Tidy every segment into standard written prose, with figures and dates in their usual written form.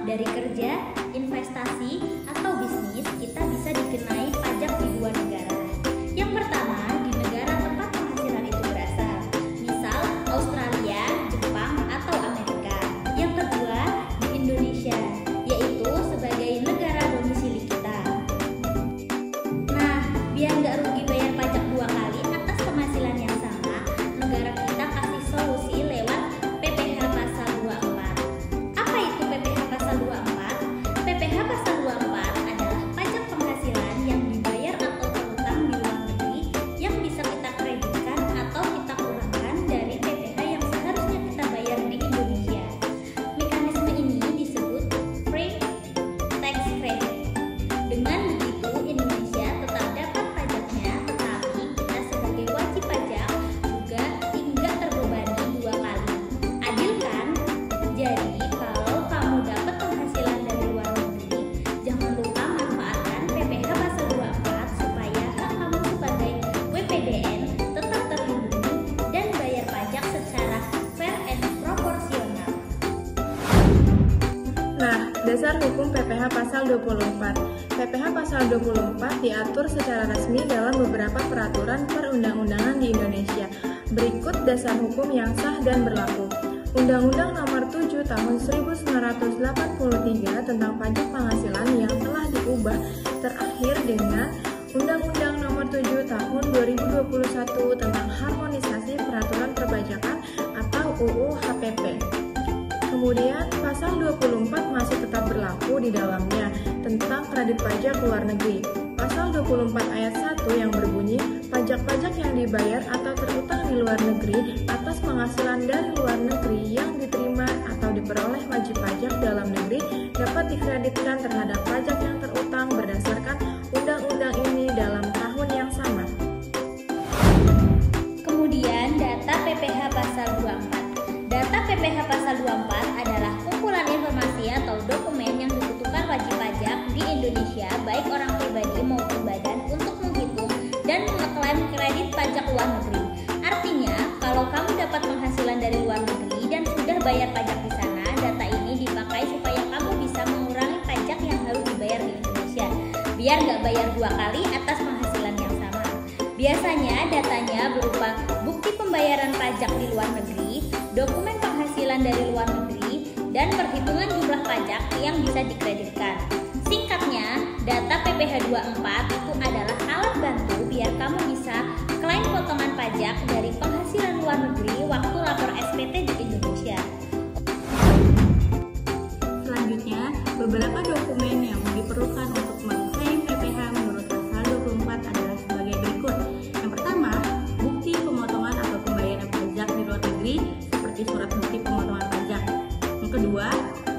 dari kerja, investasi, atau bisnis, kita bisa dikenai pajak di dua negara. Yang pertama, di negara tempat penghasilan itu berasal, misal Australia, Jepang, atau Amerika. Yang kedua, di Indonesia, yaitu sebagai negara domisili kita. Nah, biar nggak rugi bayar pajak dua kali atas penghasilan yang sama, negara kita kasih solusi lewat PPh Pasal 24. Apa itu PPh Pasal 24? PPh Pasal 24 adalah pajak penghasilan yang dibayar atau terutang di luar negeri yang bisa kita kreditkan atau kita kurangkan dari PPh yang seharusnya kita bayar di Indonesia. Mekanisme ini disebut free tax credit. Dengan begitu, Indonesia tetap dapat pajaknya, tetapi kita sebagai wajib pajak juga tidak terbebani dua kali. Adil kan? Jadi, kalau kamu dapat penghasilan dari luar negeri, jangan lupa manfaatkan PPh Pasal 24 supaya hak kamu sebagai WPDN tetap terlindungi dan bayar pajak secara fair and proporsional. Nah, dasar hukum PPh Pasal 24. PPh Pasal 24 diatur secara resmi dalam beberapa peraturan perundang-undangan di Indonesia. Berikut dasar hukum yang sah dan berlaku. Undang-Undang Nomor 7 Tahun 1983 tentang pajak penghasilan yang telah diubah terakhir dengan Undang-Undang Nomor 7 Tahun 2021 tentang harmonisasi peraturan perpajakan atau UU HPP. Kemudian pasal 24 masih tetap berlaku di dalamnya tentang kredit pajak luar negeri. Pasal 24 ayat 1 yang berbunyi, pajak-pajak yang dibayar atau terutang di luar negeri atas penghasilan dari luar negeri yang diterima atau diperoleh wajib pajak dalam negeri dapat dikreditkan terhadap pajak yang terutang berdasarkan undang-undang ini dalam tahun yang sama. Kemudian data PPh Pasal 24. Data PPh Pasal 24 adalah kumpulan informasi atau dokumen yang dibutuhkan wajib pajak di Indonesia, baik orang pribadi maupun badan, untuk menghitung dan mengeklaim kredit pajak luar negeri. Artinya, kalau kamu dapat penghasilan dari luar negeri dan sudah bayar pajak di sana, data ini dipakai supaya kamu bisa mengurangi pajak yang harus dibayar di Indonesia, biar nggak bayar dua kali atas penghasilan yang sama. Biasanya datanya berupa bukti pembayaran pajak di luar negeri, dokumen penghasilan dari luar negeri, dan perhitungan jumlah pajak yang bisa dikreditkan. Singkatnya, data PPh 24 itu adalah alat bantu biar kamu bisa klaim potongan pajak dari penghasilan luar negeri waktu lapor SPT di Indonesia. Selanjutnya, beberapa dokumen yang diperlukan untuk mengklaim PPh menurut pasal 24 adalah sebagai berikut. Yang pertama, bukti pemotongan atau pembayaran pajak di luar negeri seperti surat bukti pemotongan pajak. Yang kedua,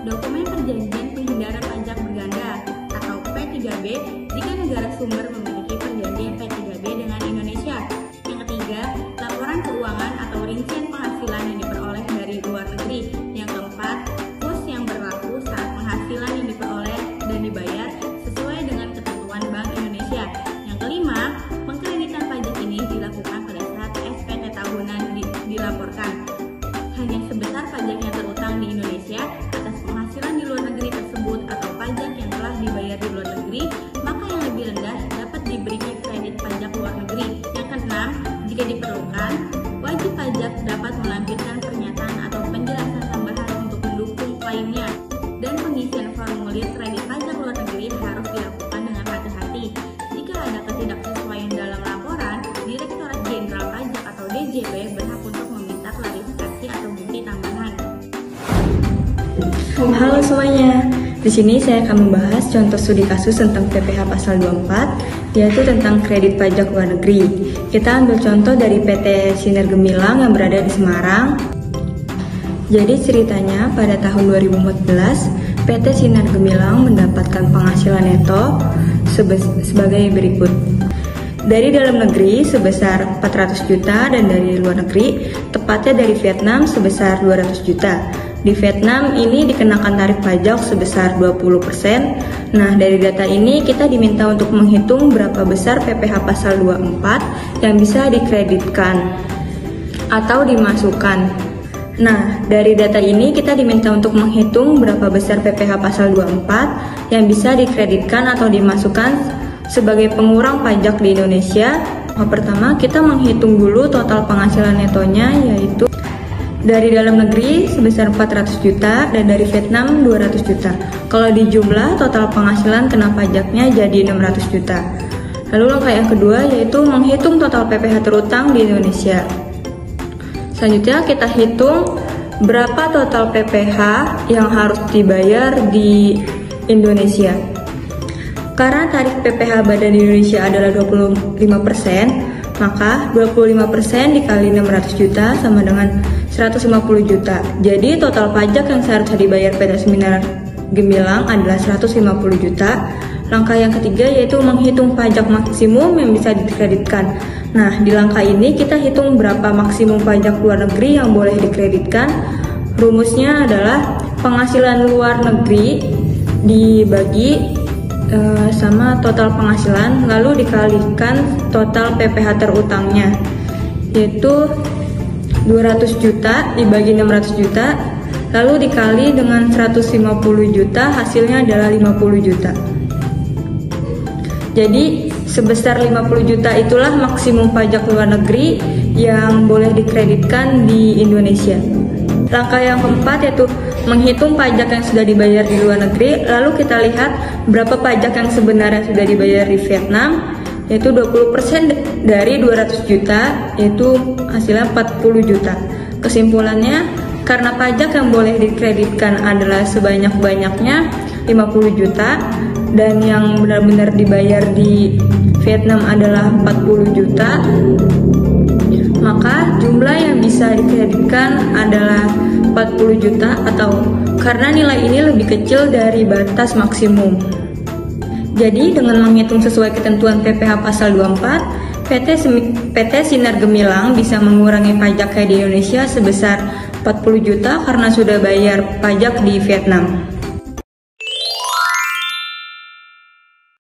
dokumen perjanjian penghindaran pajak berganda atau P3B jika negara sumber memiliki perjanjian P3B dengan Indonesia. Yang ketiga, laporan keuangan atau rincian penghasilan yang diperoleh dari luar negeri. Yang keempat, kurs yang berlaku saat penghasilan yang diperoleh dan dibayar sesuai dengan ketentuan Bank Indonesia. Yang kelima, pengkreditan pajak ini dilakukan pada saat SPT tahunan dilaporkan. Hanya sebesar pajak yang terutang di Indonesia atas penghasilan di luar negeri tersebut atau pajak yang telah dibayar di luar negeri, maka yang lebih rendah dapat diberikan kredit pajak luar negeri. Yang keenam, jika diperlukan, wajib pajak dapat melampirkan pernyataan atau penjelasan tambahan untuk mendukung klaimnya, dan pengisian formulir kredit pajak luar negeri harus dilakukan dengan hati-hati. Jika ada ketidaksesuaian dalam laporan, Direktorat Jenderal Pajak atau DJP berhak untuk meminta klarifikasi atau bukti tambahan. Halo semuanya, di sini saya akan membahas contoh studi kasus tentang PPh Pasal 24, yaitu tentang kredit pajak luar negeri. Kita ambil contoh dari PT Sinar Gemilang yang berada di Semarang. Jadi ceritanya pada tahun 2014, PT Sinar Gemilang mendapatkan penghasilan neto sebagai berikut. Dari dalam negeri sebesar 400 juta dan dari luar negeri, tepatnya dari Vietnam sebesar 200 juta. Di Vietnam ini dikenakan tarif pajak sebesar 20%. Nah, dari data ini kita diminta untuk menghitung berapa besar PPh Pasal 24 yang bisa dikreditkan atau dimasukkan. Nah, dari data ini kita diminta untuk menghitung berapa besar PPh pasal 24 yang bisa dikreditkan atau dimasukkan sebagai pengurang pajak di Indonesia. Pertama, kita menghitung dulu total penghasilan netonya, yaitu dari dalam negeri sebesar 400 juta dan dari Vietnam 200 juta. Kalau dijumlah, total penghasilan kena pajaknya jadi 600 juta. Lalu langkah yang kedua yaitu menghitung total PPh terutang di Indonesia. Selanjutnya kita hitung berapa total PPh yang harus dibayar di Indonesia. Karena tarif PPh badan di Indonesia adalah 25%, maka 25% dikali 600 juta sama dengan 150 juta. Jadi total pajak yang seharusnya dibayar PT Seminar Gemilang adalah 150 juta. Langkah yang ketiga yaitu menghitung pajak maksimum yang bisa dikreditkan. Nah, di langkah ini kita hitung berapa maksimum pajak luar negeri yang boleh dikreditkan. Rumusnya adalah penghasilan luar negeri dibagi sama total penghasilan, lalu dikalikan total PPh terutangnya, yaitu 200 juta dibagi 600 juta, lalu dikali dengan 150 juta, hasilnya adalah 50 juta. Jadi sebesar 50 juta itulah maksimum pajak luar negeri yang boleh dikreditkan di Indonesia. Langkah yang keempat yaitu menghitung pajak yang sudah dibayar di luar negeri, lalu kita lihat berapa pajak yang sebenarnya sudah dibayar di Vietnam, yaitu 20% dari 200 juta, yaitu hasilnya 40 juta. Kesimpulannya, karena pajak yang boleh dikreditkan adalah sebanyak-banyaknya 50 juta, dan yang benar-benar dibayar di Vietnam adalah 40 juta, maka jumlah yang bisa dikreditkan adalah 40 juta atau karena nilai ini lebih kecil dari batas maksimum. Jadi dengan menghitung sesuai ketentuan PPh pasal 24, PT Sinar Gemilang bisa mengurangi pajaknya di Indonesia sebesar 40 juta karena sudah bayar pajak di Vietnam.